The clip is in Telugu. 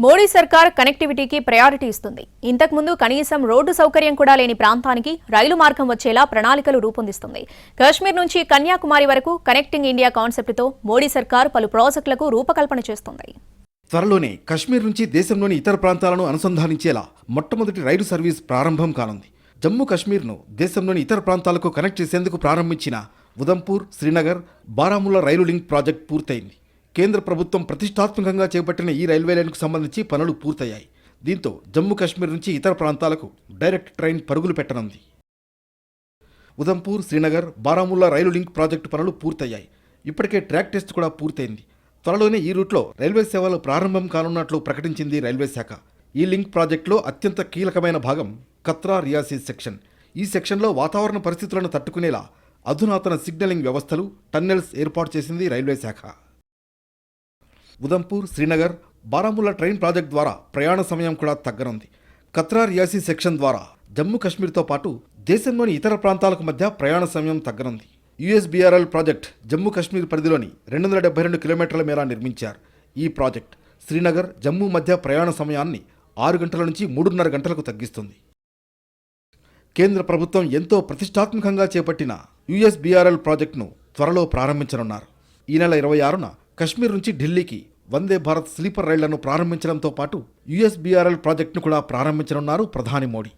మోడీ సర్కార్ కనెక్టివిటీకి ప్రయారిటీ ఇస్తుంది. ఇంతకుముందు కనీసం రోడ్డు సౌకర్యం కూడా లేని ప్రాంతానికి రైలు మార్గం వచ్చేలా ప్రణాళికలు రూపొందిస్తుంది. కాశ్మీర్ నుంచి కన్యాకుమారి వరకు కనెక్టింగ్ ఇండియా కాన్సెప్టుతో మోడీ సర్కార్ పలు ప్రాజెక్టులకు రూపకల్పన చేస్తుంది. త్వరలోనే కశ్మీర్ నుంచి దేశంలోని ఇతర ప్రాంతాలను అనుసంధానించేలా మొట్టమొదటి రైలు సర్వీస్ ప్రారంభం కానుంది. జమ్మూ కశ్మీర్ను దేశంలోని ఇతర ప్రాంతాలకు కనెక్ట్ చేసేందుకు ప్రారంభించిన ఉదంపూర్, శ్రీనగర్, బారాముల్లా రైలు లింక్ ప్రాజెక్ట్ పూర్తయింది. కేంద్ర ప్రభుత్వం ప్రతిష్టాత్మకంగా చేపట్టిన ఈ రైల్వే లైన్కు సంబంధించి పనులు పూర్తయ్యాయి. దీంతో జమ్మూ కశ్మీర్ నుంచి ఇతర ప్రాంతాలకు డైరెక్ట్ ట్రైన్ పరుగులు పెట్టనుంది. ఉదంపూర్, శ్రీనగర్, బారాముల్లా రైలు లింక్ ప్రాజెక్టు పనులు పూర్తయ్యాయి. ఇప్పటికే ట్రాక్ టెస్ట్ కూడా పూర్తయింది. త్వరలోనే ఈ రూట్లో రైల్వే సేవలు ప్రారంభం కానున్నట్లు ప్రకటించింది రైల్వే శాఖ. ఈ లింక్ ప్రాజెక్టులో అత్యంత కీలకమైన భాగం కత్రా రియాసీ సెక్షన్. ఈ సెక్షన్లో వాతావరణ పరిస్థితులను తట్టుకునేలా అధునాతన సిగ్నలింగ్ వ్యవస్థలు, టన్నెల్స్ ఏర్పాటు చేసింది రైల్వే శాఖ. ఉదంపూర్, శ్రీనగర్, బారాముల్లా ట్రైన్ ప్రాజెక్ట్ ద్వారా ప్రయాణ సమయం కూడా తగ్గనుంది. కత్రా రియాసీ సెక్షన్ ద్వారా జమ్మూ కశ్మీర్తో పాటు దేశంలోని ఇతర ప్రాంతాలకు మధ్య ప్రయాణ సమయం తగ్గనుంది. యుఎస్బిఆర్ఎల్ ప్రాజెక్ట్ జమ్మూ కశ్మీర్ పరిధిలోని 272 కిలోమీటర్ల మేర నిర్మించారు. ఈ ప్రాజెక్ట్ శ్రీనగర్, జమ్మూ మధ్య ప్రయాణ సమయాన్ని 6 గంటల నుంచి 3:30 గంటలకు తగ్గిస్తుంది. కేంద్ర ప్రభుత్వం ఎంతో ప్రతిష్టాత్మకంగా చేపట్టిన యుఎస్బిఆర్ఎల్ ప్రాజెక్టును త్వరలో ప్రారంభించనున్నారు. ఈ నెల 26న కశ్మీర్ నుంచి ఢిల్లీకి వందే భారత్ స్లీపర్ రైళ్లను ప్రారంభించడంతో పాటు యుఎస్బిఆర్ఎల్ ప్రాజెక్టును కూడా ప్రారంభించనున్నారు ప్రధాని మోడీ.